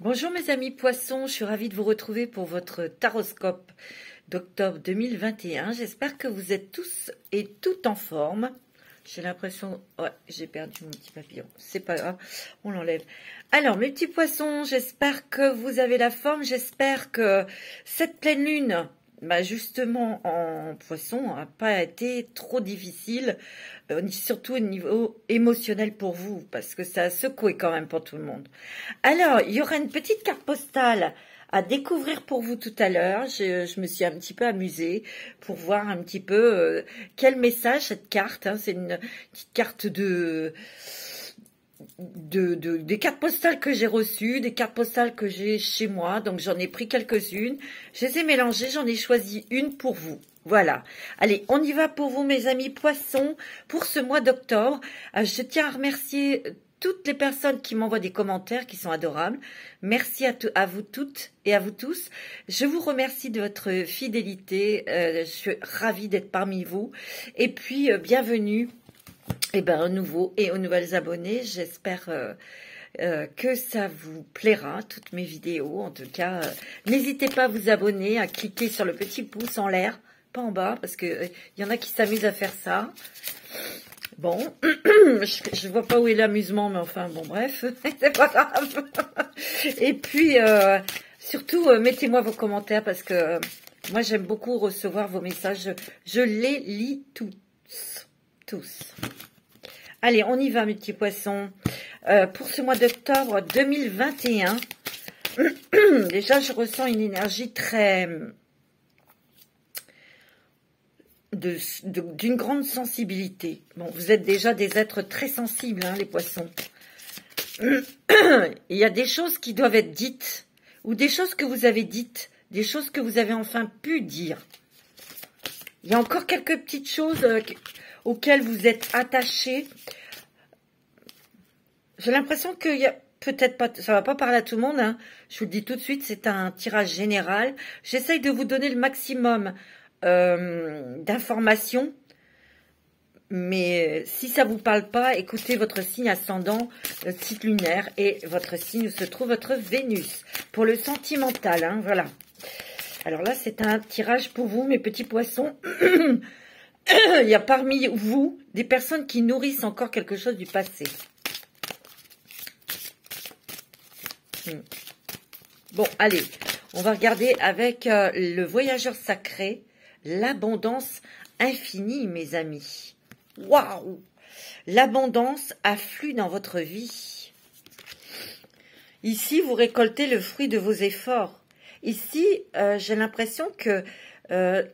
Bonjour mes amis poissons, je suis ravie de vous retrouver pour votre taroscope d'octobre 2021. J'espère que vous êtes tous et toutes en forme. J'ai l'impression... Ouais, j'ai perdu mon petit papillon. C'est pas grave, on l'enlève. Alors mes petits poissons, j'espère que vous avez la forme. J'espère que cette pleine lune... justement en poisson n'a pas été trop difficile, surtout au niveau émotionnel pour vous, parce que ça a secoué quand même pour tout le monde. Alors, il y aura une petite carte postale à découvrir pour vous tout à l'heure. Je me suis un petit peu amusée pour voir un petit peu quel message cette carte. Hein, c'est une petite carte des cartes postales que j'ai reçues, des cartes postales que j'ai chez moi, donc j'en ai pris quelques-unes, je les ai mélangées, j'en ai choisi une pour vous. Voilà. Allez, on y va pour vous mes amis poissons, pour ce mois d'octobre. Je tiens à remercier toutes les personnes qui m'envoient des commentaires qui sont adorables. Merci à vous toutes et à vous tous. Je vous remercie de votre fidélité, je suis ravie d'être parmi vous. Et puis, bienvenue. Aux nouveaux et aux nouvelles abonnés, j'espère que ça vous plaira, toutes mes vidéos. En tout cas, n'hésitez pas à vous abonner, à cliquer sur le petit pouce en l'air, pas en bas, parce que y en a qui s'amusent à faire ça. Bon, je vois pas où est l'amusement, mais enfin, bon, bref, c'est pas grave. Et puis, surtout, mettez-moi vos commentaires, parce que moi, j'aime beaucoup recevoir vos messages. Je les lis tous. Allez, on y va, mes petits poissons. Pour ce mois d'octobre 2021, déjà, je ressens une énergie très... d'une grande sensibilité. Bon, vous êtes déjà des êtres très sensibles, hein, les poissons. Il y a des choses qui doivent être dites, ou des choses que vous avez dites, des choses que vous avez enfin pu dire. Il y a encore quelques petites choses... auquel vous êtes attaché. J'ai l'impression qu'il y a peut-être pas, ça va pas parler à tout le monde, hein. Je vous le dis tout de suite, c'est un tirage général. J'essaye de vous donner le maximum d'informations, mais si ça vous parle pas, écoutez votre signe ascendant, le cycle lunaire, et votre signe où se trouve votre Vénus. Pour le sentimental, hein, voilà. Alors là, c'est un tirage pour vous, mes petits poissons. Il y a parmi vous des personnes qui nourrissent encore quelque chose du passé. Bon, allez, on va regarder avec le voyageur sacré, l'abondance infinie, mes amis. Waouh! L'abondance afflue dans votre vie. Ici, vous récoltez le fruit de vos efforts. Ici, j'ai l'impression que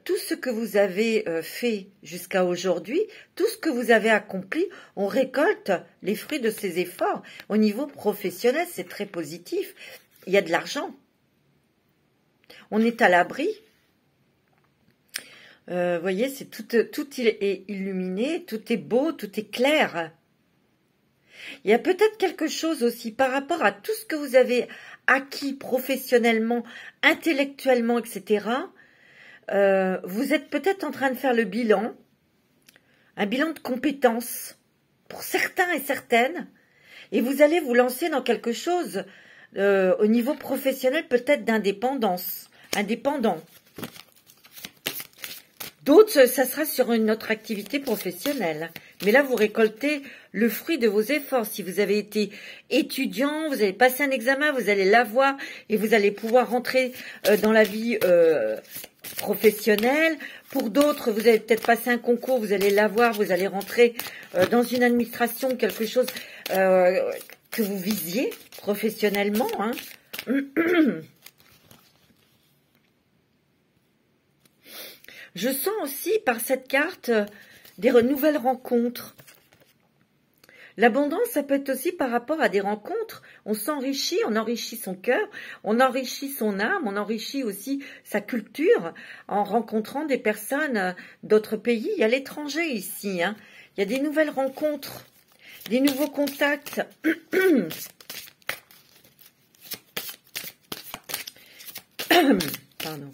tout ce que vous avez fait jusqu'à aujourd'hui, tout ce que vous avez accompli, on récolte les fruits de ces efforts. Au niveau professionnel, c'est très positif. Il y a de l'argent. On est à l'abri. Vous voyez, c'est tout est illuminé, tout est beau, tout est clair. Il y a peut-être quelque chose aussi par rapport à tout ce que vous avez acquis professionnellement, intellectuellement, etc., vous êtes peut-être en train de faire le bilan, un bilan de compétences pour certains et certaines, et vous allez vous lancer dans quelque chose au niveau professionnel, peut-être d'indépendance, indépendant. D'autres, ça sera sur une autre activité professionnelle. Mais là, vous récoltez le fruit de vos efforts. Si vous avez été étudiant, vous allez passer un examen, vous allez l'avoir et vous allez pouvoir rentrer dans la vie professionnelle. Pour d'autres, vous allez peut-être passer un concours, vous allez l'avoir, vous allez rentrer dans une administration, quelque chose que vous visiez professionnellement, hein. Je sens aussi par cette carte des nouvelles rencontres. L'abondance, ça peut être aussi par rapport à des rencontres. On s'enrichit, on enrichit son cœur, on enrichit son âme, on enrichit aussi sa culture en rencontrant des personnes d'autres pays. Il y a l'étranger ici, hein. Il y a des nouvelles rencontres, des nouveaux contacts. Pardon.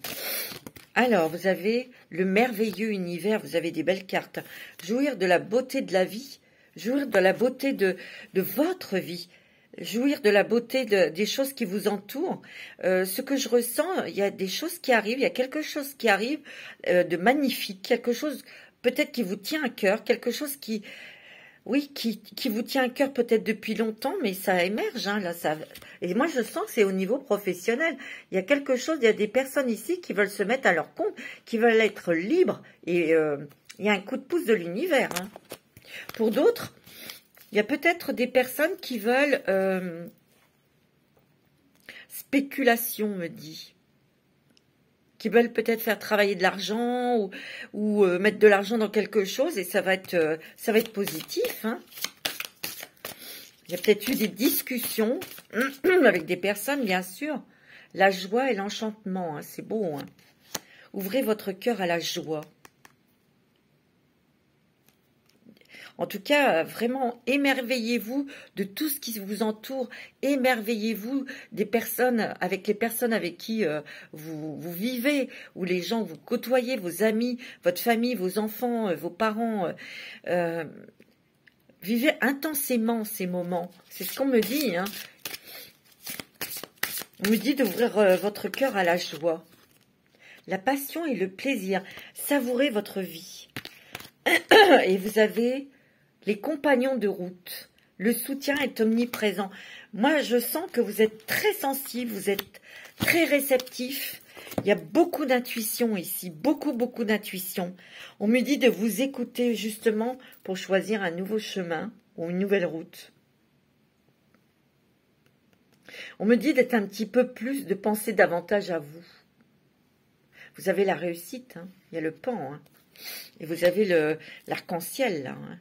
Alors, vous avez le merveilleux univers, vous avez des belles cartes. Jouir de la beauté de la vie, jouir de la beauté de votre vie. jouir de la beauté des choses qui vous entourent. Ce que je ressens, il y a des choses qui arrivent, il y a quelque chose qui arrive de magnifique, quelque chose peut-être qui vous tient à cœur, quelque chose qui, oui, qui vous tient à cœur peut-être depuis longtemps, mais ça émerge, hein, là, ça. Et moi, je sens que c'est au niveau professionnel. Il y a quelque chose, il y a des personnes ici qui veulent se mettre à leur compte, qui veulent être libres, et il y a un coup de pouce de l'univers. Hein. Pour d'autres, il y a peut-être des personnes qui veulent spéculation, me dit, qui veulent peut-être faire travailler de l'argent ou mettre de l'argent dans quelque chose et ça va être positif. Hein. Il y a peut-être eu des discussions avec des personnes, bien sûr. La joie et l'enchantement, hein, c'est beau. Hein. Ouvrez votre cœur à la joie. En tout cas, vraiment, émerveillez-vous de tout ce qui vous entoure. Émerveillez-vous des personnes, avec les personnes avec qui vous vivez, ou les gens que vous côtoyez, vos amis, votre famille, vos enfants, vos parents. Vivez intensément ces moments. C'est ce qu'on me dit. Hein. On me dit d'ouvrir votre cœur à la joie. La passion et le plaisir. Savourez votre vie. Et vous avez... les compagnons de route, le soutien est omniprésent. Moi, je sens que vous êtes très sensible, vous êtes très réceptif. Il y a beaucoup d'intuition ici, beaucoup d'intuition. On me dit de vous écouter justement pour choisir un nouveau chemin ou une nouvelle route. On me dit d'être un petit peu plus, de penser davantage à vous. Vous avez la réussite, hein. Il y a le pan, hein. Et vous avez l'arc-en-ciel, là, hein.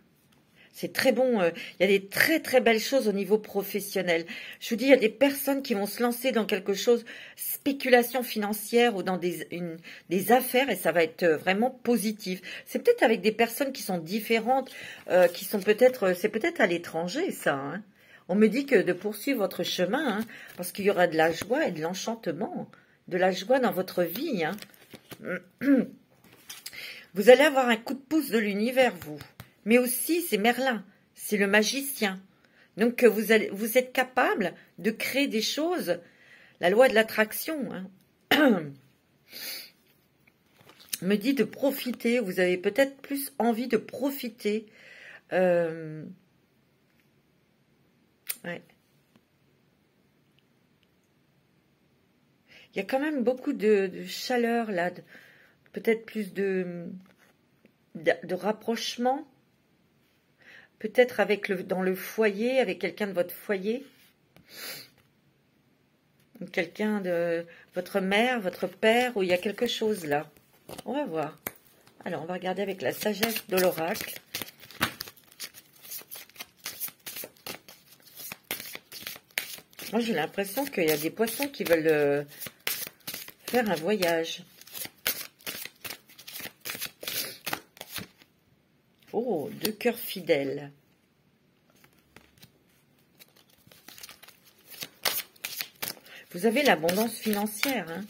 C'est très bon, il y a des très belles choses au niveau professionnel. Je vous dis, il y a des personnes qui vont se lancer dans quelque chose, spéculation financière ou dans des affaires, et ça va être vraiment positif. C'est peut-être avec des personnes qui sont différentes, qui sont peut-être, c'est peut-être à l'étranger ça. Hein. On me dit que de poursuivre votre chemin, hein, parce qu'il y aura de la joie et de l'enchantement, de la joie dans votre vie. Hein. Vous allez avoir un coup de pouce de l'univers, vous. Mais aussi, c'est Merlin, c'est le magicien. Donc, vous êtes capable de créer des choses. La loi de l'attraction hein, me dit de profiter. Vous avez peut-être plus envie de profiter. Ouais. Il y a quand même beaucoup de chaleur, là. Peut-être plus de rapprochement. Peut-être dans le foyer, avec quelqu'un de votre foyer. Quelqu'un de votre mère, votre père, où il y a quelque chose là. On va voir. Alors, on va regarder avec la sagesse de l'oracle. Moi, j'ai l'impression qu'il y a des poissons qui veulent faire un voyage. Oh, 2 cœurs fidèles. Vous avez l'abondance financière. Hein.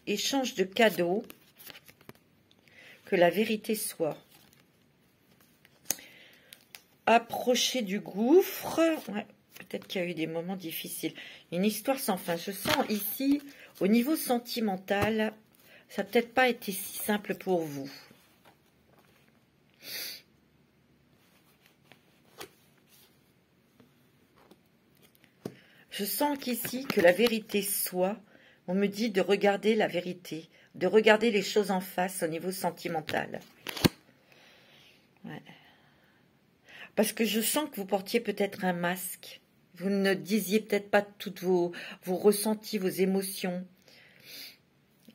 Échange de cadeaux. Que la vérité soit. Approcher du gouffre. Ouais, peut-être qu'il y a eu des moments difficiles. Une histoire sans fin. Je sens ici, au niveau sentimental... ça n'a peut-être pas été si simple pour vous. Je sens qu'ici, que la vérité soit, on me dit de regarder la vérité, de regarder les choses en face au niveau sentimental. Ouais. Parce que je sens que vous portiez peut-être un masque. Vous ne disiez peut-être pas toutes vos ressentis, vos émotions.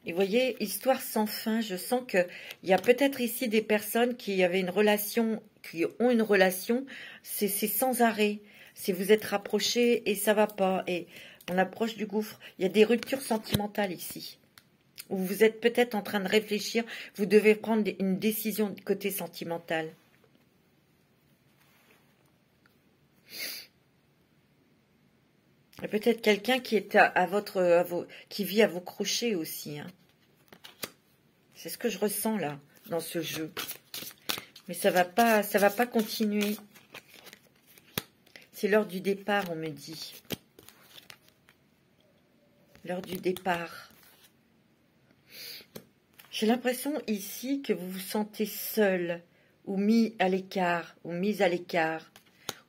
Et vous voyez, histoire sans fin, je sens qu'il y a peut-être ici des personnes qui avaient une relation, qui ont une relation, c'est sans arrêt. Si vous êtes rapprochés et ça va pas, et on approche du gouffre, il y a des ruptures sentimentales ici. Où vous êtes peut-être en train de réfléchir, vous devez prendre une décision de côté sentimental. Et peut-être quelqu'un qui est qui vit à vos crochets aussi. Hein. C'est ce que je ressens là, dans ce jeu. Mais ça va pas continuer. C'est l'heure du départ, on me dit. L'heure du départ. J'ai l'impression ici que vous vous sentez seul ou mis à l'écart ou mise à l'écart.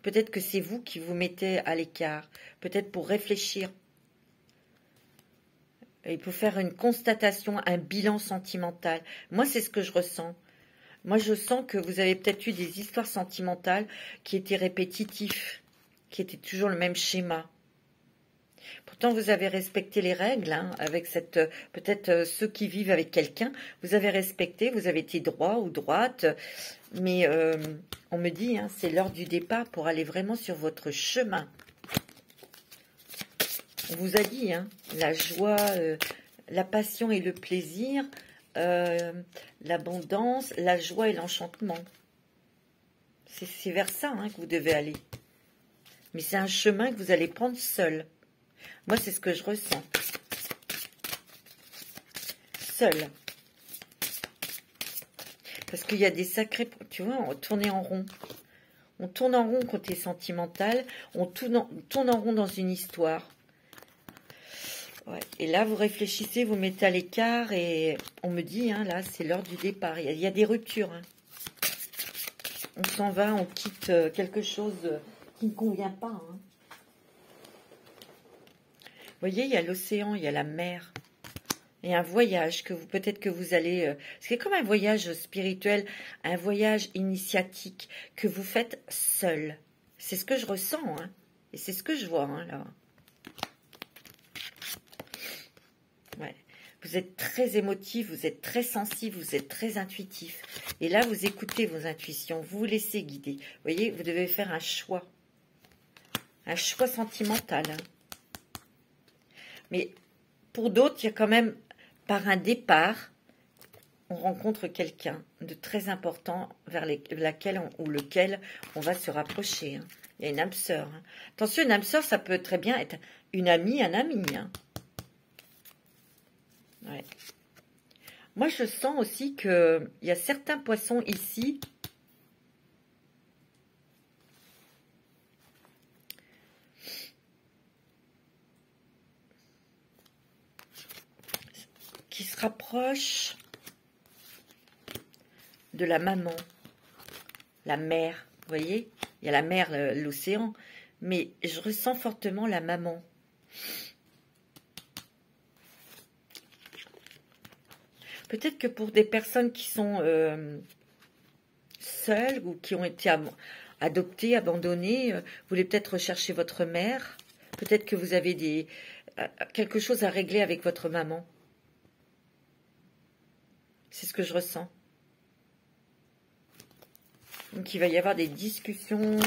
Peut-être que c'est vous qui vous mettez à l'écart. Peut-être pour réfléchir. Il faut faire une constatation, un bilan sentimental. Moi, c'est ce que je ressens. Moi, je sens que vous avez peut-être eu des histoires sentimentales qui étaient répétitives, qui étaient toujours le même schéma. Pourtant, vous avez respecté les règles, hein, avec cette peut-être ceux qui vivent avec quelqu'un. Vous avez respecté, vous avez été droit ou droite, mais on me dit, hein, c'est l'heure du départ pour aller vraiment sur votre chemin. On vous a dit, hein, la joie, la passion et le plaisir, l'abondance, la joie et l'enchantement. C'est vers ça, hein, que vous devez aller. Mais c'est un chemin que vous allez prendre seul. Moi, c'est ce que je ressens. Seul. Parce qu'il y a des sacrés... Tu vois, on tourne en rond. On tourne en rond côté sentimental. On tourne en rond dans une histoire. Ouais. Et là, vous réfléchissez, vous mettez à l'écart et on me dit, hein, là, c'est l'heure du départ. Il y a des ruptures. Hein. On s'en va, on quitte quelque chose qui ne convient pas. Hein. Vous voyez, il y a l'océan, il y a la mer. Et un voyage que vous peut-être que vous allez... c'est comme un voyage spirituel, un voyage initiatique que vous faites seul. C'est ce que je ressens, hein. Et c'est ce que je vois, hein, là. Ouais. Vous êtes très émotif, vous êtes très sensible, vous êtes très intuitif. Et là, vous écoutez vos intuitions, vous vous laissez guider. Vous voyez, vous devez faire un choix. Un choix sentimental, hein. Mais pour d'autres, il y a quand même, par un départ, on rencontre quelqu'un de très important vers lequel on va se rapprocher. Hein. Il y a une âme sœur. Hein. Attention, une âme sœur, ça peut très bien être une amie, un ami. Hein. Ouais. Moi, je sens aussi qu'il y a certains poissons ici qui se rapprochent de la maman, la mer. Vous voyez, il y a la mer, l'océan, mais je ressens fortement la maman. Peut-être que pour des personnes qui sont seules ou qui ont été adoptées, abandonnées, vous voulez peut-être rechercher votre mère. Peut-être que vous avez quelque chose à régler avec votre maman. C'est ce que je ressens. Donc il va y avoir des discussions,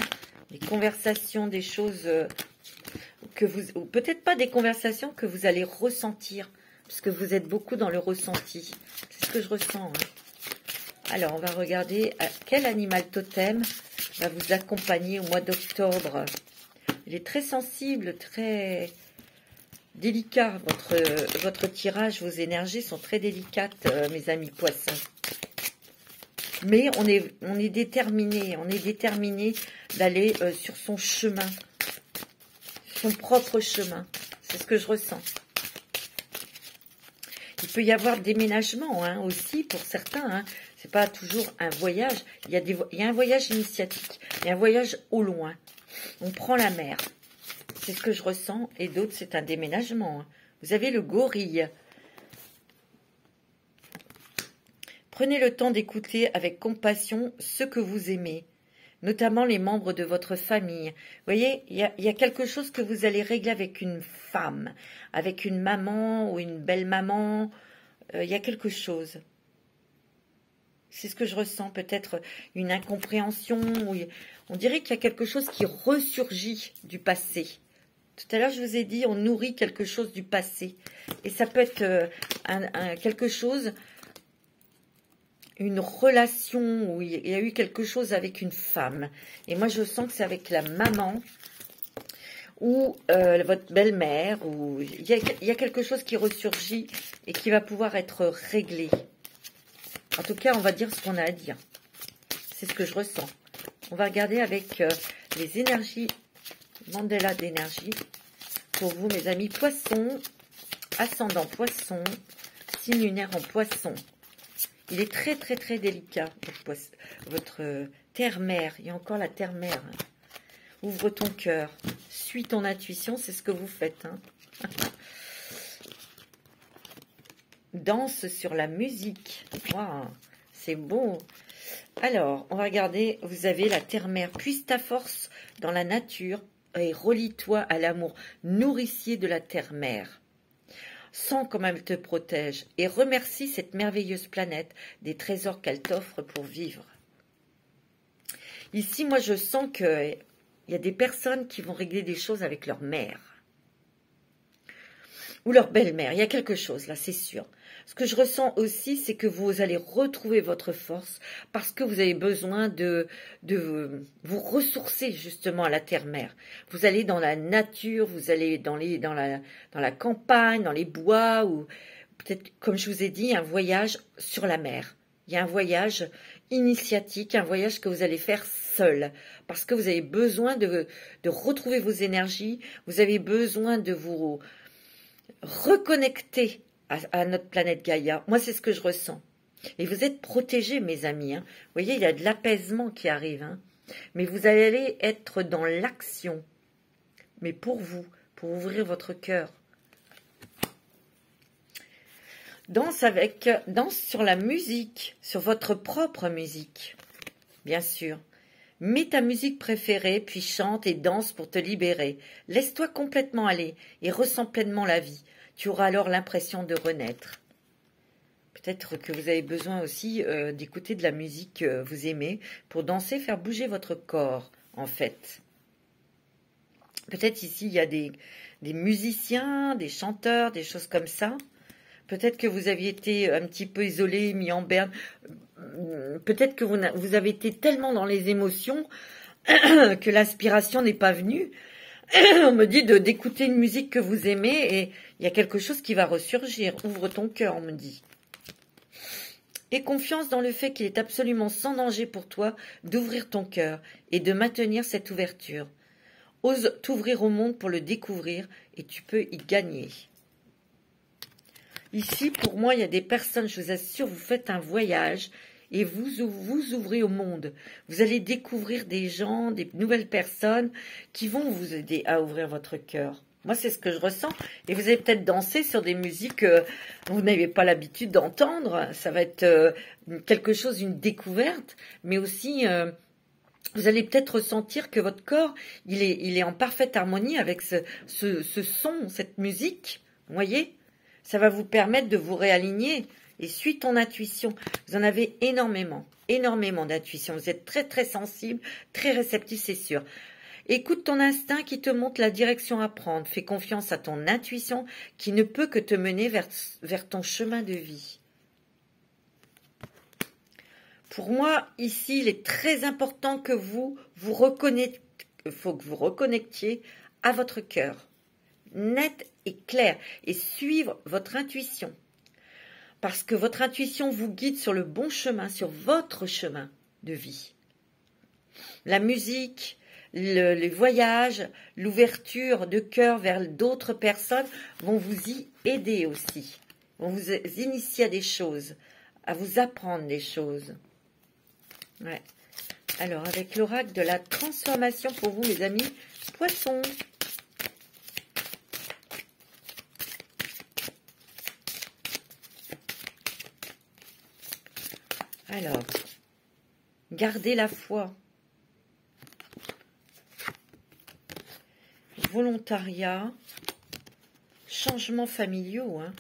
des conversations, des choses que vous... ou peut-être pas des conversations que vous allez ressentir. Parce que vous êtes beaucoup dans le ressenti. C'est ce que je ressens. Hein. Alors, on va regarder quel animal totem va vous accompagner au mois d'octobre. Il est très sensible, très délicat. Votre tirage, vos énergies sont très délicates, mes amis poissons. Mais on est déterminé. On est déterminé d'aller sur son chemin. Son propre chemin. C'est ce que je ressens. Il peut y avoir déménagement hein, aussi pour certains. Hein. Ce n'est pas toujours un voyage. Il y a un voyage initiatique. Il y a un voyage au loin. On prend la mer. C'est ce que je ressens. Et d'autres, c'est un déménagement. Hein. Vous avez le gorille. Prenez le temps d'écouter avec compassion ceux que vous aimez. Notamment les membres de votre famille. Vous voyez, il y a quelque chose que vous allez régler avec une femme, avec une maman ou une belle-maman. Il y a quelque chose. C'est ce que je ressens, peut-être une incompréhension. On dirait qu'il y a quelque chose qui ressurgit du passé. Tout à l'heure, je vous ai dit, on nourrit quelque chose du passé. Et ça peut être quelque chose... une relation où il y a eu quelque chose avec une femme. Et moi, je sens que c'est avec la maman ou votre belle-mère. Il y a quelque chose qui ressurgit et qui va pouvoir être réglé. En tout cas, on va dire ce qu'on a à dire. C'est ce que je ressens. On va regarder avec les énergies Mandala d'énergie pour vous, mes amis poissons, ascendant poisson, signe lunaire en poisson. Il est très, très, très délicat, votre terre-mère. Il y a encore la terre-mère. Ouvre ton cœur. Suis ton intuition, c'est ce que vous faites. Hein. Danse sur la musique. Wow, c'est beau. Alors, on va regarder. Vous avez la terre-mère. Puise ta force dans la nature et relie-toi à l'amour nourricier de la terre-mère. Sens comme elle te protège et remercie cette merveilleuse planète des trésors qu'elle t'offre pour vivre. Ici, moi, je sens qu'il y a des personnes qui vont régler des choses avec leur mère ou leur belle-mère. Il y a quelque chose là, c'est sûr. Ce que je ressens aussi, c'est que vous allez retrouver votre force parce que vous avez besoin de vous ressourcer justement à la terre-mère. Vous allez dans la nature, vous allez dans la campagne, dans les bois, ou peut-être, comme je vous ai dit, un voyage sur la mer. Il y a un voyage initiatique, un voyage que vous allez faire seul parce que vous avez besoin de retrouver vos énergies, vous avez besoin de vous reconnecter à notre planète Gaïa. Moi, c'est ce que je ressens. Et vous êtes protégés, mes amis. Hein. Vous voyez, il y a de l'apaisement qui arrive. Hein. Mais vous allez être dans l'action. Mais pour vous, pour ouvrir votre cœur. Danse sur la musique, sur votre propre musique. Bien sûr. Mets ta musique préférée, puis chante et danse pour te libérer. Laisse-toi complètement aller et ressens pleinement la vie. Tu auras alors l'impression de renaître. Peut-être que vous avez besoin aussi d'écouter de la musique que vous aimez pour danser, faire bouger votre corps, en fait. Peut-être ici, il y a des musiciens, des chanteurs, des choses comme ça. Peut-être que vous aviez été un petit peu isolé, mis en berne. Peut-être que vous avez été tellement dans les émotions que l'inspiration n'est pas venue. On me dit d'écouter une musique que vous aimez et il y a quelque chose qui va ressurgir. Ouvre ton cœur, on me dit. Aie confiance dans le fait qu'il est absolument sans danger pour toi d'ouvrir ton cœur et de maintenir cette ouverture. Ose t'ouvrir au monde pour le découvrir et tu peux y gagner. Ici, pour moi, il y a des personnes, je vous assure, vous faites un voyage et vous ouvrez au monde. Vous allez découvrir des gens, des nouvelles personnes qui vont vous aider à ouvrir votre cœur. Moi, c'est ce que je ressens. Et vous allez peut-être danser sur des musiques que vous n'avez pas l'habitude d'entendre. Ça va être quelque chose, une découverte, mais aussi vous allez peut-être ressentir que votre corps, il est en parfaite harmonie avec ce son, cette musique. Vous voyez ? Ça va vous permettre de vous réaligner. Et suis ton intuition. Vous en avez énormément d'intuition. Vous êtes très, très sensible, très réceptif, c'est sûr. Écoute ton instinct qui te montre la direction à prendre. Fais confiance à ton intuition qui ne peut que te mener vers ton chemin de vie. Pour moi, ici, il est très important que vous reconnectiez à votre cœur. Net et clair. Et suivre votre intuition. Parce que votre intuition vous guide sur le bon chemin, sur votre chemin de vie. La musique, les voyages, l'ouverture de cœur vers d'autres personnes vont vous y aider aussi. Vont vous initier à des choses, à vous apprendre des choses. Ouais. Alors, avec l'oracle de la transformation pour vous, mes amis, poissons. Alors, gardez la foi. Volontariat, changements familiaux, hein.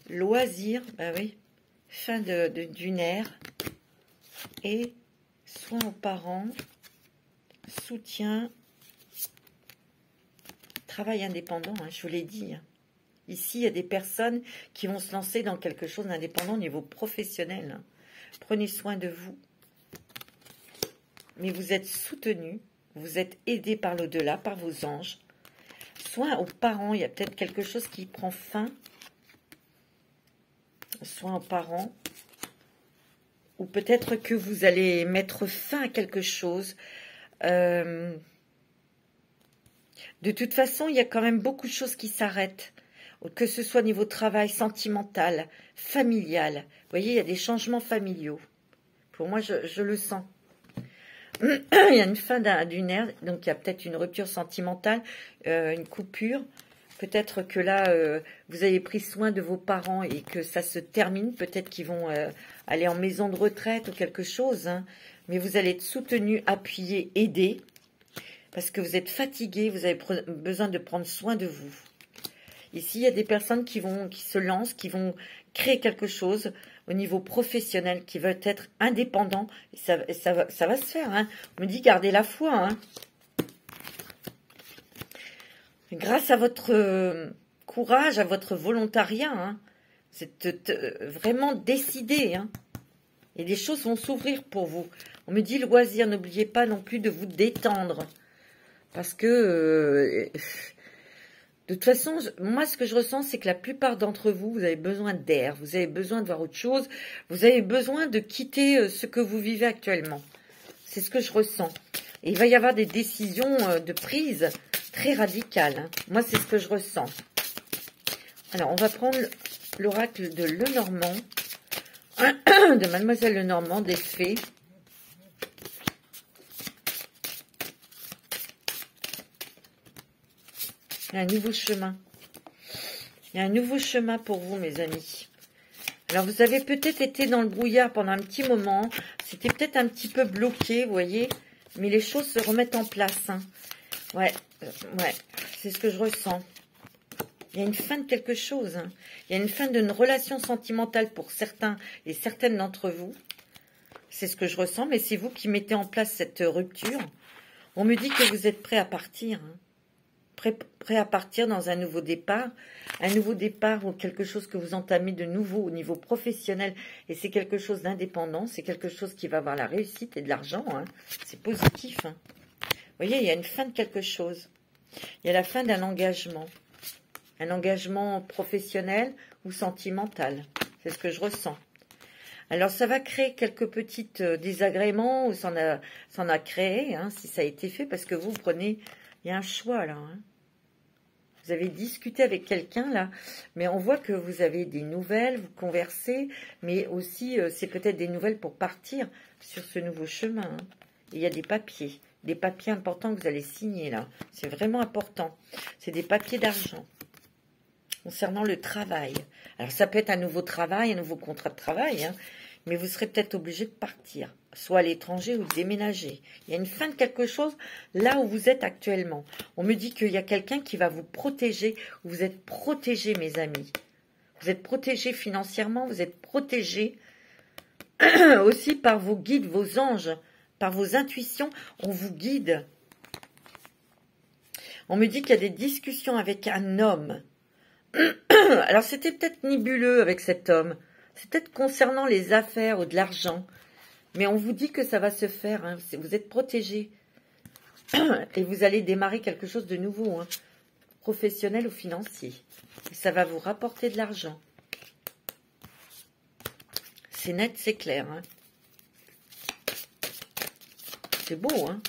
Loisirs, bah oui, fin d'une ère, et soins aux parents, soutien, travail indépendant, hein, je vous l'ai dit. Hein. Ici, il y a des personnes qui vont se lancer dans quelque chose d'indépendant au niveau professionnel. Hein. Prenez soin de vous. Mais vous êtes soutenu, vous êtes aidé par l'au-delà, par vos anges. Soin aux parents, il y a peut-être quelque chose qui prend fin. Soin aux parents. Ou peut-être que vous allez mettre fin à quelque chose. De toute façon, il y a quand même beaucoup de choses qui s'arrêtent. Que ce soit au niveau travail, sentimental, familial. Vous voyez, il y a des changements familiaux. Pour moi, je le sens. Il y a une fin d'une ère, donc il y a peut-être une rupture sentimentale, une coupure. Peut-être que là, vous avez pris soin de vos parents et que ça se termine. Peut-être qu'ils vont aller en maison de retraite ou quelque chose. Hein. Mais vous allez être soutenu, appuyé, aidé. Parce que vous êtes fatigué, vous avez besoin de prendre soin de vous. Ici, il y a des personnes qui se lancent, qui vont créer quelque chose au niveau professionnel, qui veulent être indépendants. Et ça va se faire. Hein. On me dit, gardez la foi. Hein. Grâce à votre courage, à votre volontariat, hein, c'est vraiment décidé. Hein. Et les choses vont s'ouvrir pour vous. On me dit, loisir, n'oubliez pas non plus de vous détendre. Parce que... de toute façon, moi, ce que je ressens, c'est que la plupart d'entre vous, vous avez besoin d'air, vous avez besoin de voir autre chose, vous avez besoin de quitter ce que vous vivez actuellement. C'est ce que je ressens. Et il va y avoir des décisions de prise très radicales. Hein. Moi, c'est ce que je ressens. Alors, on va prendre l'oracle de Lenormand, de Mademoiselle Lenormand, des fées. Il y a un nouveau chemin. Il y a un nouveau chemin pour vous, mes amis. Alors, vous avez peut-être été dans le brouillard pendant un petit moment. C'était peut-être un petit peu bloqué, vous voyez. Mais les choses se remettent en place. Hein. Ouais, c'est ce que je ressens. Il y a une fin de quelque chose. Hein. Il y a une fin d'une relation sentimentale pour certains et certaines d'entre vous. C'est ce que je ressens, mais c'est vous qui mettez en place cette rupture. On me dit que vous êtes prêt à partir. Hein. Prêt à partir dans un nouveau départ ou quelque chose que vous entamez de nouveau au niveau professionnel, et c'est quelque chose d'indépendant, c'est quelque chose qui va avoir la réussite et de l'argent, hein. C'est positif. Hein. Vous voyez, il y a une fin de quelque chose. Il y a la fin d'un engagement. Un engagement professionnel ou sentimental. C'est ce que je ressens. Alors, ça va créer quelques petits désagréments, ou ça en a créé, hein, si ça a été fait, parce que vous prenez... Il y a un choix, là. Hein. Vous avez discuté avec quelqu'un, là, mais on voit que vous avez des nouvelles, vous conversez, mais aussi, c'est peut-être des nouvelles pour partir sur ce nouveau chemin. Hein. Il y a des papiers importants que vous allez signer, là. C'est vraiment important. C'est des papiers d'argent. Concernant le travail. Alors, ça peut être un nouveau travail, un nouveau contrat de travail, hein, mais vous serez peut-être obligé de partir, soit à l'étranger ou de déménager. Il y a une fin de quelque chose là où vous êtes actuellement. On me dit qu'il y a quelqu'un qui va vous protéger. Vous êtes protégés, mes amis. Vous êtes protégés financièrement, vous êtes protégés aussi par vos guides, vos anges, par vos intuitions. On vous guide. On me dit qu'il y a des discussions avec un homme. Alors, c'était peut-être nébuleux avec cet homme. C'est peut-être concernant les affaires ou de l'argent. Mais on vous dit que ça va se faire. Hein. Vous êtes protégés. Et vous allez démarrer quelque chose de nouveau. Hein. Professionnel ou financier. Et ça va vous rapporter de l'argent. C'est net, c'est clair. Hein. C'est beau. Hein.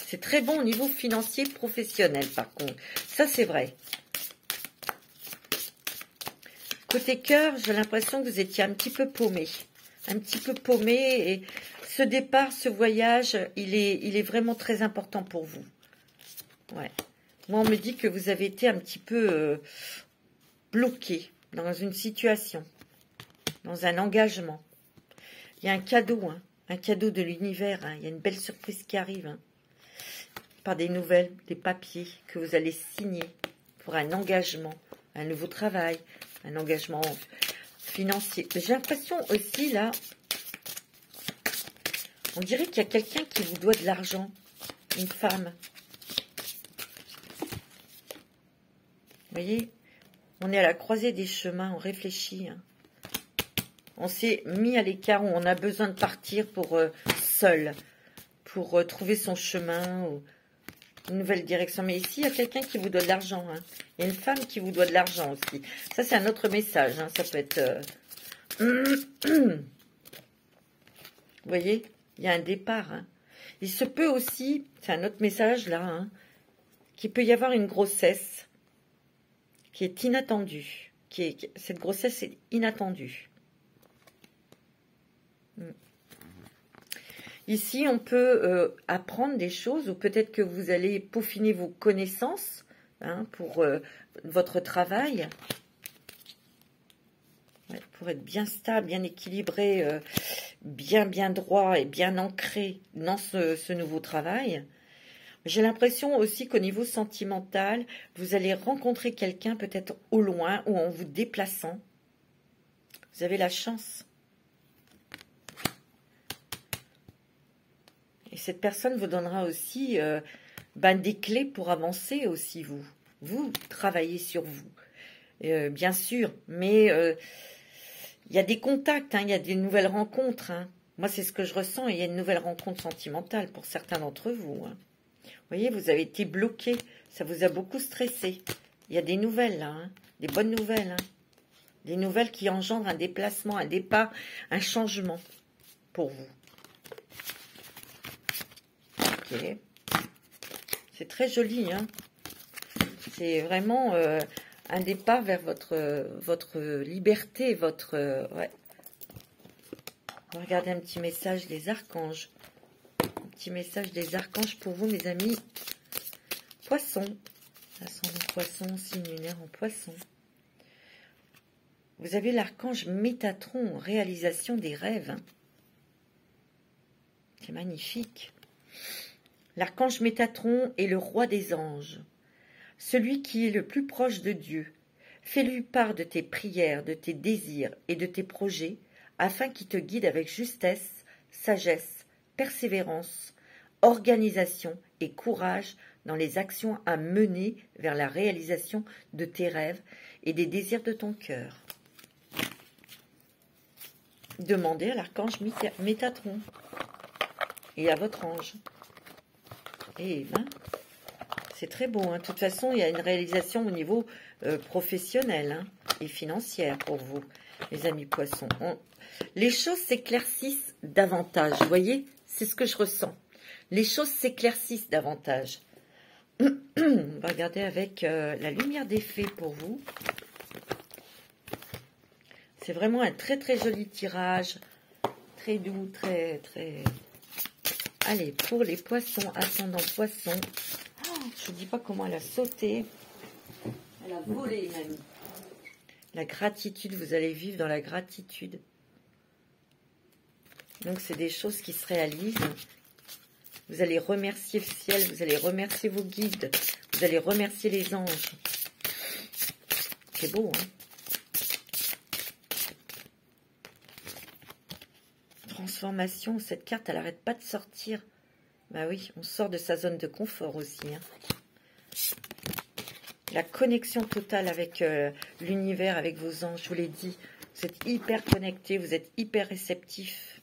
C'est très bon au niveau financier professionnel, par contre. Ça, c'est vrai. Côté cœur, j'ai l'impression que vous étiez un petit peu paumé. Un petit peu paumé. Et ce départ, ce voyage, il est vraiment très important pour vous. Ouais. Moi, on me dit que vous avez été un petit peu bloqué dans une situation, dans un engagement. Il y a un cadeau, hein, un cadeau de l'univers. Hein. Il y a une belle surprise qui arrive. Hein, par des nouvelles, des papiers que vous allez signer pour un engagement, un nouveau travail, un engagement financier. J'ai l'impression aussi, là, on dirait qu'il y a quelqu'un qui vous doit de l'argent. Une femme. Vous voyez, on est à la croisée des chemins, on réfléchit. Hein. On s'est mis à l'écart où on a besoin de partir pour seul, pour trouver son chemin ou une nouvelle direction. Mais ici, il y a quelqu'un qui vous doit de l'argent. Hein. Il y a une femme qui vous doit de l'argent aussi. Ça, c'est un autre message. Hein. Ça peut être... Vous voyez, il y a un départ. Hein. Il se peut aussi, c'est un autre message là, hein. qu'il peut y avoir une grossesse qui est inattendue. Cette grossesse est inattendue. Ici, on peut apprendre des choses, ou peut-être que vous allez peaufiner vos connaissances pour votre travail. Ouais, pour être bien stable, bien équilibré, bien droit et bien ancré dans ce nouveau travail. J'ai l'impression aussi qu'au niveau sentimental, vous allez rencontrer quelqu'un peut-être au loin ou en vous déplaçant. Vous avez la chance. Et cette personne vous donnera aussi des clés pour avancer aussi, vous. Vous travaillez sur vous, bien sûr, mais il y a des contacts, il y a des nouvelles rencontres. Moi, c'est ce que je ressens, il y a une nouvelle rencontre sentimentale pour certains d'entre vous. Vous voyez, vous avez été bloqué, ça vous a beaucoup stressé. Il y a des nouvelles là, des bonnes nouvelles. Des nouvelles qui engendrent un déplacement, un départ, un changement pour vous. Ok. C'est très joli, C'est vraiment un départ vers votre liberté, ouais. On va regarder un petit message des archanges. Petit message des archanges pour vous, mes amis. Poisson. Ascendant poisson, signe lunaire en poisson. Vous avez l'archange Métatron, réalisation des rêves. C'est magnifique. L'archange Métatron est le roi des anges. Celui qui est le plus proche de Dieu. Fais-lui part de tes prières, de tes désirs et de tes projets, afin qu'il te guide avec justesse, sagesse, persévérance, organisation et courage dans les actions à mener vers la réalisation de tes rêves et des désirs de ton cœur. Demandez à l'archange Métatron et à votre ange. Et c'est très beau. De toute façon, il y a une réalisation au niveau professionnel et financière pour vous, les amis poissons. Les choses s'éclaircissent davantage. Vous voyez, c'est ce que je ressens. Les choses s'éclaircissent davantage. On va regarder avec la lumière des fées pour vous. C'est vraiment un très très joli tirage. Très doux, très... Allez, pour les poissons, ascendant poissons. Je ne dis pas comment elle a sauté. Elle a volé même. La gratitude, vous allez vivre dans la gratitude. Donc, c'est des choses qui se réalisent. Vous allez remercier le ciel, vous allez remercier vos guides, vous allez remercier les anges. C'est beau, Transformation, cette carte, elle n'arrête pas de sortir. Bah oui, on sort de sa zone de confort aussi. La connexion totale avec l'univers, avec vos anges, je vous l'ai dit. Vous êtes hyper connectés, vous êtes hyper réceptifs.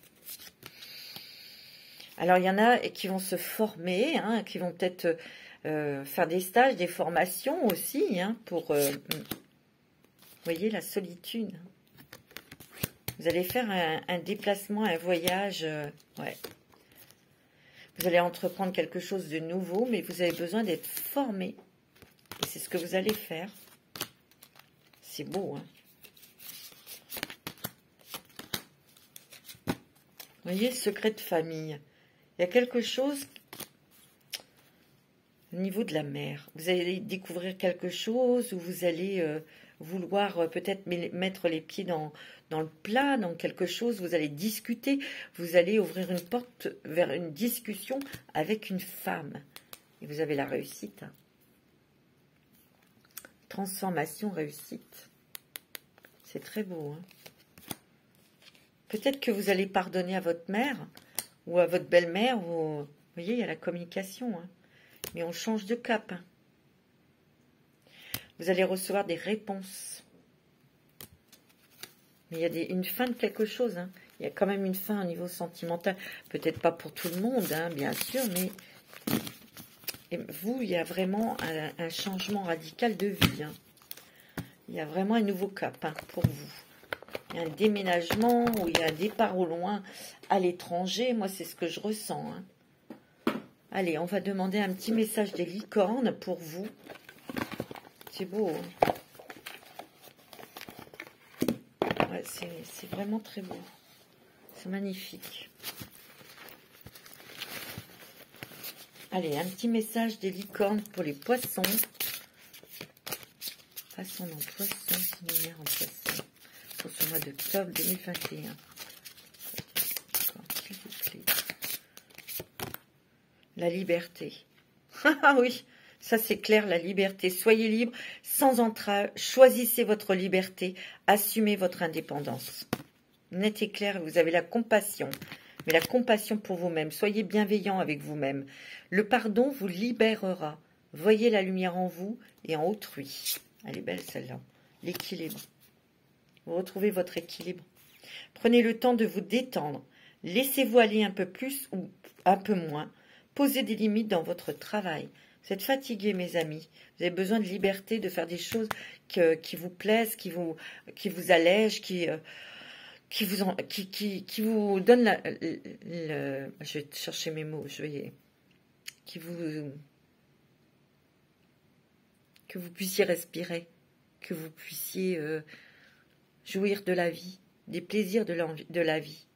Alors, il y en a qui vont se former, qui vont peut-être faire des stages, des formations aussi, pour, vous voyez, la solitude. Vous allez faire un déplacement, un voyage, ouais. Vous allez entreprendre quelque chose de nouveau, mais vous avez besoin d'être formé. Et c'est ce que vous allez faire. C'est beau, Vous voyez, secret de famille. Il y a quelque chose au niveau de la mer. Vous allez découvrir quelque chose où vous allez vouloir peut-être mettre les pieds dans le plat, dans quelque chose. Vous allez discuter. Vous allez ouvrir une porte vers une discussion avec une femme. Et vous avez la réussite. Transformation, réussite. C'est très beau. Peut-être que vous allez pardonner à votre mère ou à votre belle-mère. Vous voyez, il y a la communication. Mais on change de cap. Vous allez recevoir des réponses. Mais il y a une fin de quelque chose. Il y a quand même une fin au niveau sentimental. Peut-être pas pour tout le monde, bien sûr, mais vous, il y a vraiment un changement radical de vie. Il y a vraiment un nouveau cap pour vous. Il y a un déménagement ou il y a un départ au loin à l'étranger. Moi, c'est ce que je ressens. Allez, on va demander un petit message des licornes pour vous. C'est beau, hein? Ouais, c'est vraiment très beau. C'est magnifique. Allez, un petit message des licornes pour les poissons. Ascendant poisson, lumière en poisson. Pour ce mois d'octobre 2021. S'il vous plaît. La liberté. Ah oui, ça c'est clair, la liberté. Soyez libre, sans entrave. Choisissez votre liberté. Assumez votre indépendance. Net et clair, vous avez la compassion. Mais la compassion pour vous-même. Soyez bienveillant avec vous-même. Le pardon vous libérera. Voyez la lumière en vous et en autrui. Elle est belle celle-là. L'équilibre. Vous retrouvez votre équilibre. Prenez le temps de vous détendre. Laissez-vous aller un peu plus ou un peu moins. Posez des limites dans votre travail. Vous êtes fatigué, mes amis. Vous avez besoin de liberté, de faire des choses qui vous plaisent, qui vous allègent, qui vous donnent je vais chercher mes mots. Que vous puissiez respirer, que vous puissiez jouir de la vie, des plaisirs de la vie.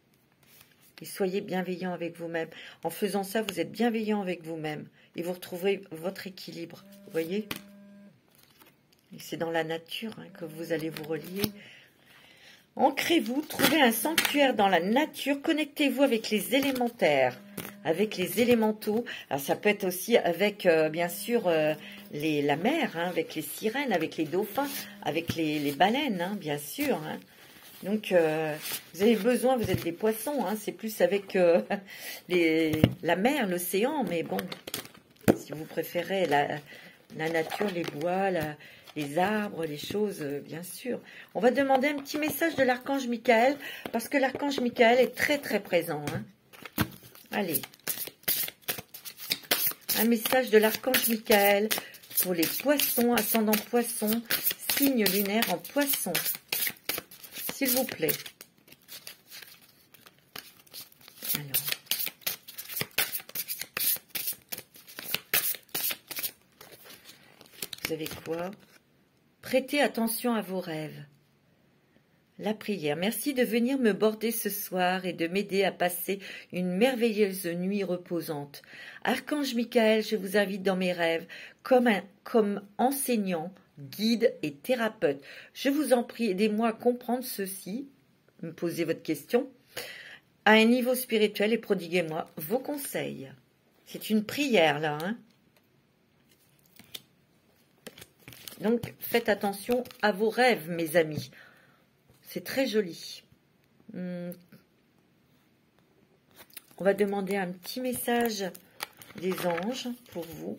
Et soyez bienveillant avec vous-même. En faisant ça, vous êtes bienveillant avec vous-même. Et vous retrouverez votre équilibre. Vous voyez? Et c'est dans la nature que vous allez vous relier. Ancrez-vous, trouvez un sanctuaire dans la nature. Connectez-vous avec les élémentaires, avec les élémentaux. Alors ça peut être aussi avec, bien sûr, la mer, avec les sirènes, avec les dauphins, avec les baleines, bien sûr. Donc, vous avez besoin, vous êtes des poissons, c'est plus avec la mer, l'océan, mais bon, si vous préférez la nature, les bois, les arbres, les choses, bien sûr. On va demander un petit message de l'archange Michael, parce que l'archange Michael est très très présent. Allez, un message de l'archange Michael pour les poissons, ascendant poisson, signe lunaire en poisson. S'il vous plaît. Alors. Vous avez quoi? Prêtez attention à vos rêves. La prière. Merci de venir me border ce soir et de m'aider à passer une merveilleuse nuit reposante. Archange Michael, je vous invite dans mes rêves comme enseignant, guide et thérapeute. Je vous en prie, aidez-moi à comprendre ceci, me posez votre question, à un niveau spirituel et prodiguez-moi vos conseils. C'est une prière là. Donc faites attention à vos rêves, mes amis. C'est très joli. On va demander un petit message des anges pour vous,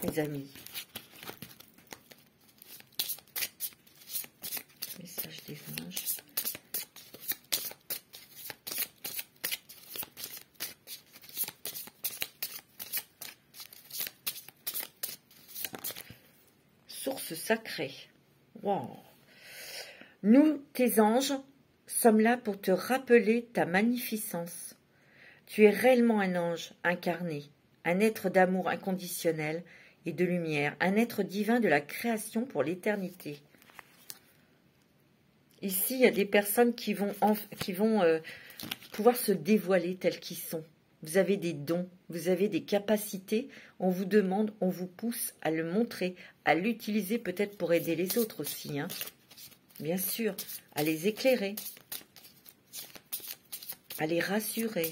mes amis. Message des anges. Source sacrée. Wow. Nous, tes anges, sommes là pour te rappeler ta magnificence. Tu es réellement un ange incarné, un être d'amour inconditionnel et de lumière, un être divin de la création pour l'éternité. Ici, il y a des personnes qui vont pouvoir se dévoiler tels qu'ils sont. Vous avez des dons, vous avez des capacités. On vous demande, on vous pousse à le montrer, à l'utiliser peut-être pour aider les autres aussi. Bien sûr, à les éclairer, à les rassurer,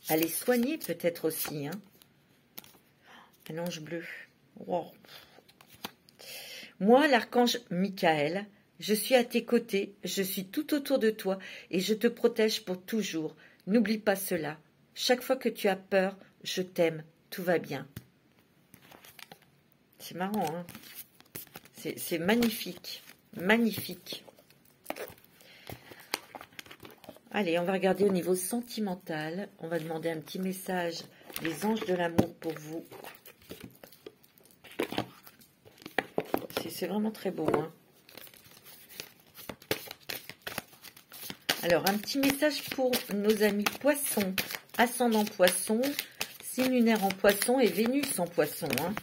à les soigner peut-être aussi. Un ange bleu. Wow. Moi, l'archange Michael, je suis à tes côtés, je suis tout autour de toi et je te protège pour toujours. N'oublie pas cela. Chaque fois que tu as peur, je t'aime, tout va bien. C'est marrant, C'est magnifique, magnifique. Allez, on va regarder au niveau sentimental. On va demander un petit message des anges de l'amour pour vous. C'est vraiment très beau. Alors, un petit message pour nos amis poissons. Ascendant poisson, signe lunaire en poisson et Vénus en poisson. Hein.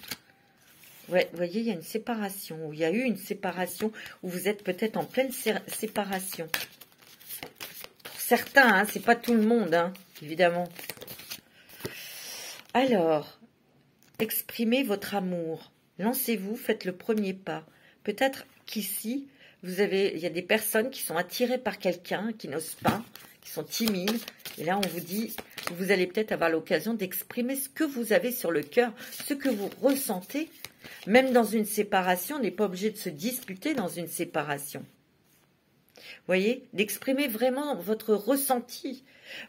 Ouais, vous voyez, il y a une séparation. Il y a eu une séparation où vous êtes peut-être en pleine séparation. Pour certains, hein, c'est pas tout le monde, hein, évidemment. Alors, exprimez votre amour. Lancez-vous, faites le premier pas. Peut-être qu'ici, il y a des personnes qui sont attirées par quelqu'un, qui n'osent pas, qui sont timides. Et là, on vous dit, vous allez peut-être avoir l'occasion d'exprimer ce que vous avez sur le cœur, ce que vous ressentez. Même dans une séparation, on n'est pas obligé de se disputer dans une séparation. Vous voyez, d'exprimer vraiment votre ressenti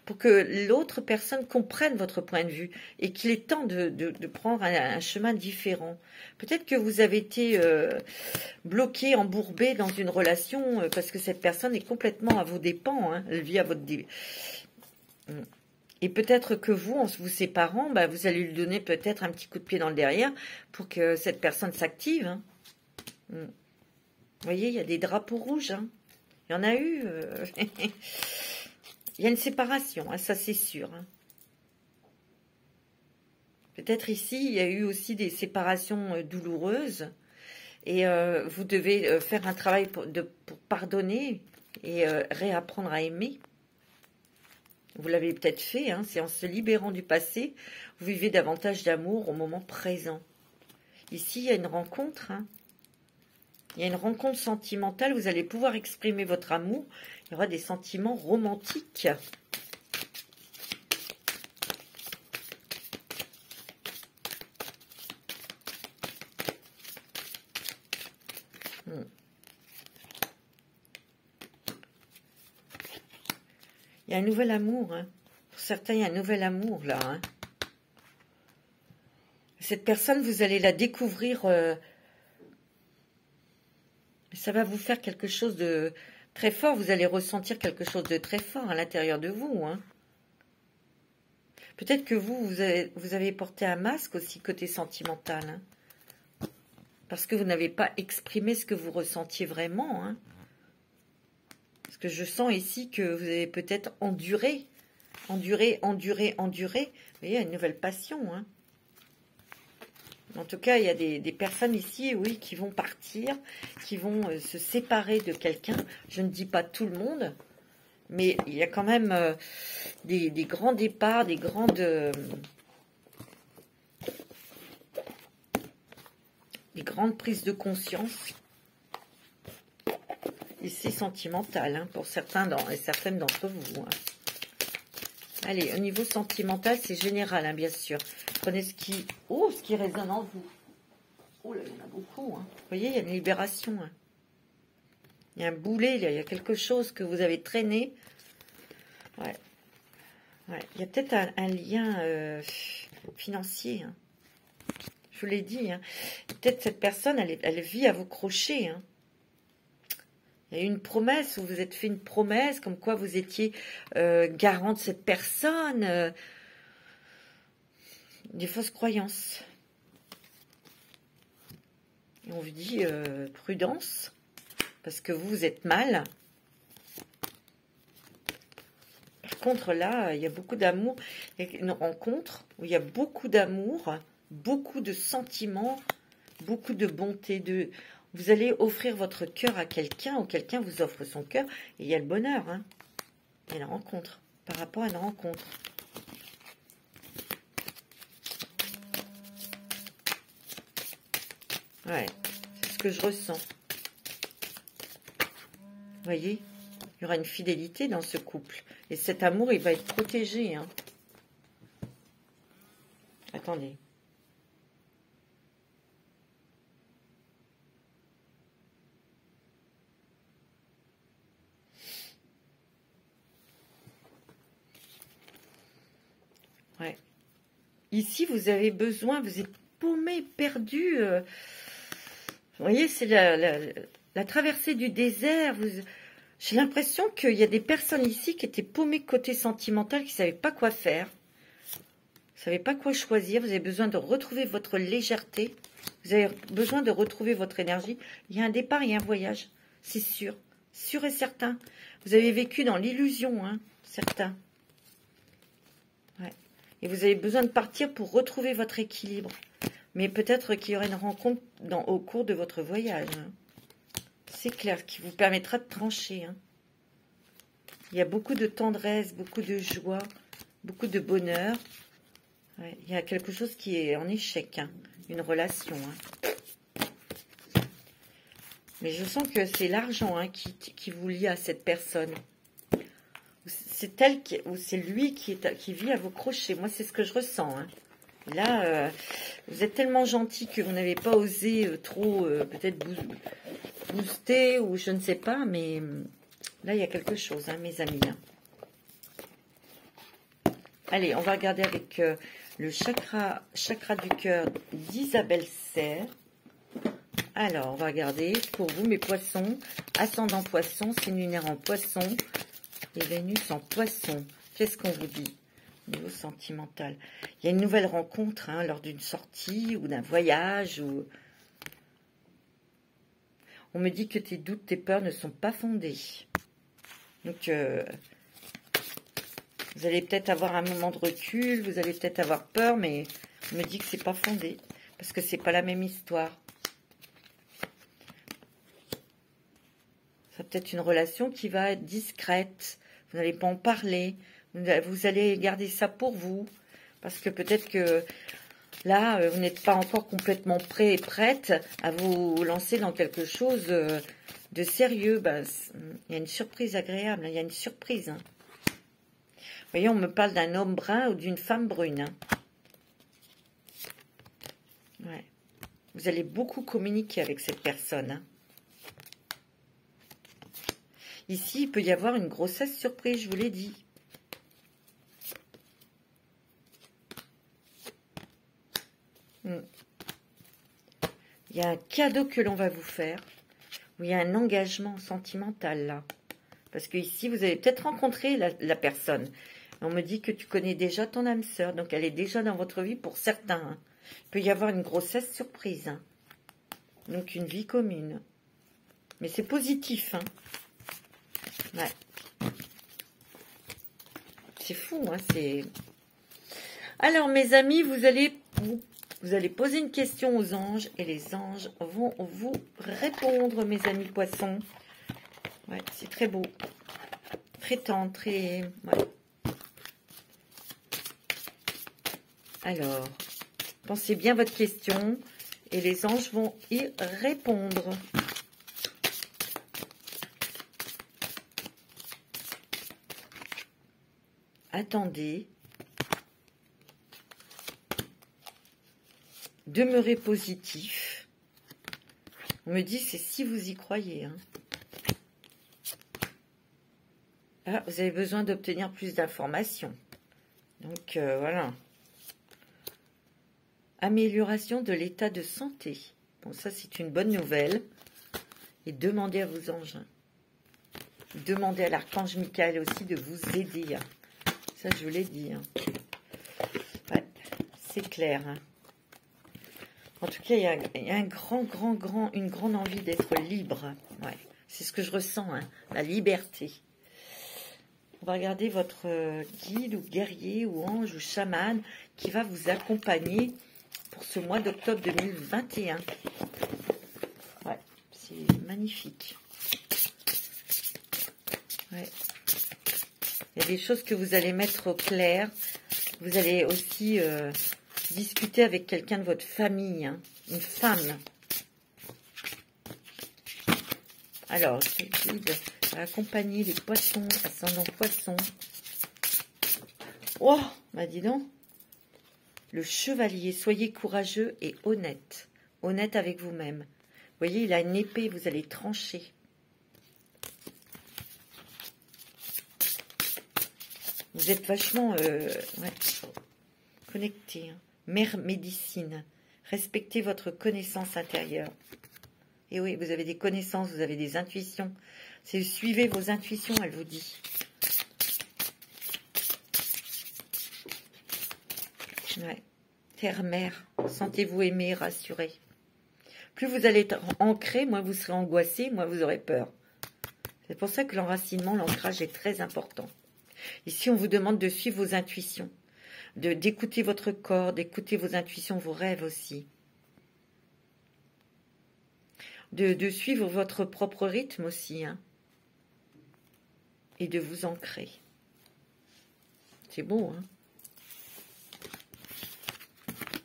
pour que l'autre personne comprenne votre point de vue et qu'il est temps de prendre un chemin différent. Peut-être que vous avez été bloqué, embourbé dans une relation parce que cette personne est complètement à vos dépens, hein, elle vit à votre dépens. Et peut-être que vous, en vous séparant, bah, vous allez lui donner peut-être un petit coup de pied dans le derrière pour que cette personne s'active. Hein. Vous voyez, il y a des drapeaux rouges. Hein. Il y en a eu. Il y a une séparation, hein, ça c'est sûr. Hein. Peut-être ici, il y a eu aussi des séparations douloureuses. Et vous devez faire un travail pour pardonner et réapprendre à aimer. Vous l'avez peut-être fait, hein, c'est en se libérant du passé, vous vivez davantage d'amour au moment présent. Ici, il y a une rencontre. Hein. Il y a une rencontre sentimentale, vous allez pouvoir exprimer votre amour. Il y aura des sentiments romantiques. Il y a un nouvel amour. Hein. Pour certains, il y a un nouvel amour là. Hein. Cette personne, vous allez la découvrir. Ça va vous faire quelque chose de très fort. Vous allez ressentir quelque chose de très fort à l'intérieur de vous. Hein. Peut-être que vous avez porté un masque aussi côté sentimental. Hein. Parce que vous n'avez pas exprimé ce que vous ressentiez vraiment. Hein. Parce que je sens ici que vous avez peut-être enduré. Enduré. Vous voyez, il y a une nouvelle passion. Hein. En tout cas, il y a des personnes ici, oui, qui vont partir, qui vont se séparer de quelqu'un. Je ne dis pas tout le monde, mais il y a quand même des grands départs, des grandes prises de conscience. Ici, sentimentale, hein, pour certains et certaines d'entre vous. Hein. Allez, au niveau sentimental, c'est général, hein, bien sûr. Prenez ce qui résonne en vous. Oh là, il y en a beaucoup. Hein. Vous voyez, il y a une libération. Hein. Il y a un boulet, là, il y a quelque chose que vous avez traîné. Ouais. Ouais. Il y a peut-être un lien financier. Hein. Je vous l'ai dit. Hein. Peut-être cette personne, elle vit à vos crochets. Hein. Il y a eu une promesse, vous vous êtes fait une promesse, comme quoi vous étiez garant de cette personne. Des fausses croyances. Et on vous dit prudence, parce que vous êtes mal. Par contre, là, il y a beaucoup d'amour. Il y a une rencontre où il y a beaucoup d'amour, beaucoup de sentiments, beaucoup de bonté. Vous allez offrir votre cœur à quelqu'un, ou quelqu'un vous offre son cœur, et il y a le bonheur. Hein. Il y a la rencontre, par rapport à une rencontre. Ouais, c'est ce que je ressens. Vous voyez, il y aura une fidélité dans ce couple. Et cet amour, il va être protégé. Hein. Attendez. Ouais. Ici, vous avez besoin, vous êtes paumé, perdu. Vous voyez, c'est la traversée du désert. J'ai l'impression qu'il y a des personnes ici qui étaient paumées côté sentimental, qui ne savaient pas quoi faire. Vous ne savez pas quoi choisir. Vous avez besoin de retrouver votre légèreté. Vous avez besoin de retrouver votre énergie. Il y a un départ, il y a un voyage. C'est sûr. Sûr et certain. Vous avez vécu dans l'illusion, hein, certains. Ouais. Et vous avez besoin de partir pour retrouver votre équilibre. Mais peut-être qu'il y aura une rencontre au cours de votre voyage. Hein. C'est clair, qui vous permettra de trancher. Hein. Il y a beaucoup de tendresse, beaucoup de joie, beaucoup de bonheur. Ouais, il y a quelque chose qui est en échec, hein, une relation. Hein. Mais je sens que c'est l'argent hein, qui vous lie à cette personne. C'est elle ou c'est lui qui vit à vos crochets. Moi, c'est ce que je ressens. Hein. Là, vous êtes tellement gentil que vous n'avez pas osé trop peut-être booster ou je ne sais pas. Mais là, il y a quelque chose, hein, mes amis. Hein. Allez, on va regarder avec le chakra du cœur d'Isabelle Serre. Alors, on va regarder pour vous, mes poissons. Ascendant poisson, c'est lunaire en poisson. Et Vénus en poisson. Qu'est-ce qu'on vous dit? Niveau sentimental. Il y a une nouvelle rencontre hein, lors d'une sortie ou d'un voyage. Ou... On me dit que tes doutes, tes peurs ne sont pas fondés. Donc, vous allez peut-être avoir un moment de recul. Vous allez peut-être avoir peur, mais on me dit que c'est pas fondé. Parce que c'est pas la même histoire. Ça peut être une relation qui va être discrète. Vous n'allez pas en parler. Vous allez garder ça pour vous. Parce que peut-être que là, vous n'êtes pas encore complètement prêt et prête à vous lancer dans quelque chose de sérieux. Ben, il y a une surprise agréable. Il y a une surprise. Hein. Vous voyez, on me parle d'un homme brun ou d'une femme brune. Hein. Ouais. Vous allez beaucoup communiquer avec cette personne. Hein. Ici, il peut y avoir une grossesse surprise, je vous l'ai dit. Il y a un cadeau que l'on va vous faire. Où il y a un engagement sentimental, là. Parce que ici, vous avez peut-être rencontré la personne. On me dit que tu connais déjà ton âme sœur. Donc, elle est déjà dans votre vie pour certains. Hein. Il peut y avoir une grossesse surprise. Hein. Donc, une vie commune. Mais c'est positif, hein. Ouais. C'est fou, hein, c'est... Alors, mes amis, vous allez poser une question aux anges et les anges vont vous répondre, mes amis poissons. Ouais, c'est très beau. Très tendre, très... Ouais. Alors, pensez bien votre question et les anges vont y répondre. Attendez. Demeurez positif. On me dit, c'est si vous y croyez. Hein. Ah, vous avez besoin d'obtenir plus d'informations. Donc, voilà. Amélioration de l'état de santé. Bon, ça, c'est une bonne nouvelle. Et demandez à vos anges. Hein. Demandez à l'archange Michael aussi de vous aider. Hein. Ça, je vous l'ai dit. Hein. Ouais, c'est clair. Hein. En tout cas, il y a une grande envie d'être libre. Ouais, c'est ce que je ressens, hein, la liberté. On va regarder votre guide ou guerrier ou ange ou chaman qui va vous accompagner pour ce mois d'octobre 2021. Ouais, c'est magnifique. Ouais. Il y a des choses que vous allez mettre au clair. Vous allez aussi discuter avec quelqu'un de votre famille, hein, une femme. Alors, ce guide va accompagner les poissons, ascendant poissons. Oh, bah dis donc. Le chevalier, soyez courageux et honnête. Honnête avec vous-même. Vous voyez, il a une épée, vous allez trancher. Vous êtes vachement ouais, connecté. Hein. Mère médecine. Respectez votre connaissance intérieure. Et oui, vous avez des connaissances, vous avez des intuitions. C'est suivez vos intuitions, elle vous dit. Ouais. Terre-mère, sentez-vous aimé, rassuré. Plus vous allez être ancré, moins vous serez angoissé, moins vous aurez peur. C'est pour ça que l'enracinement, l'ancrage est très important. Ici, on vous demande de suivre vos intuitions. d'écouter votre corps, d'écouter vos intuitions, vos rêves aussi. De suivre votre propre rythme aussi, hein, et de vous ancrer. C'est beau, hein.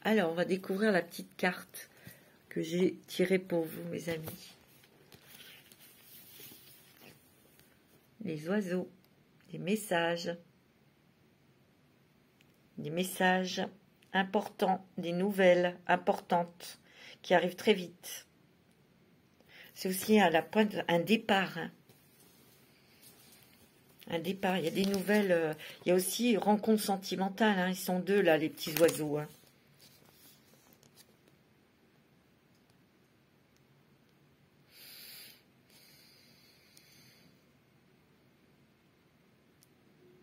Alors, on va découvrir la petite carte que j'ai tirée pour vous, mes amis. Les oiseaux, des messages importants, des nouvelles importantes qui arrivent très vite. C'est aussi à la pointe un départ. Hein. Un départ, il y a des nouvelles. Il y a aussi rencontre sentimentale. Hein. Ils sont deux là, les petits oiseaux. Hein.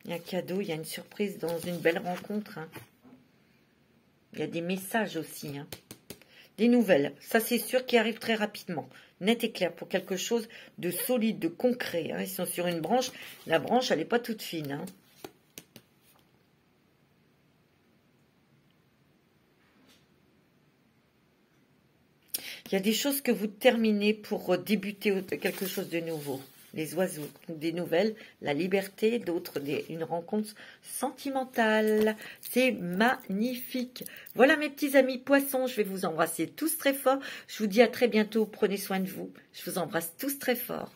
Il y a un cadeau, il y a une surprise dans une belle rencontre. Hein. Il y a des messages aussi. Hein. Des nouvelles, ça c'est sûr qui arrive très rapidement. Net et clair pour quelque chose de solide, de concret. Hein. Ils sont sur une branche. La branche, elle n'est pas toute fine. Hein. Il y a des choses que vous terminez pour débuter quelque chose de nouveau. Les oiseaux, des nouvelles, la liberté, d'autres, une rencontre sentimentale. C'est magnifique. Voilà mes petits amis poissons, je vais vous embrasser tous très fort. Je vous dis à très bientôt, prenez soin de vous. Je vous embrasse tous très fort.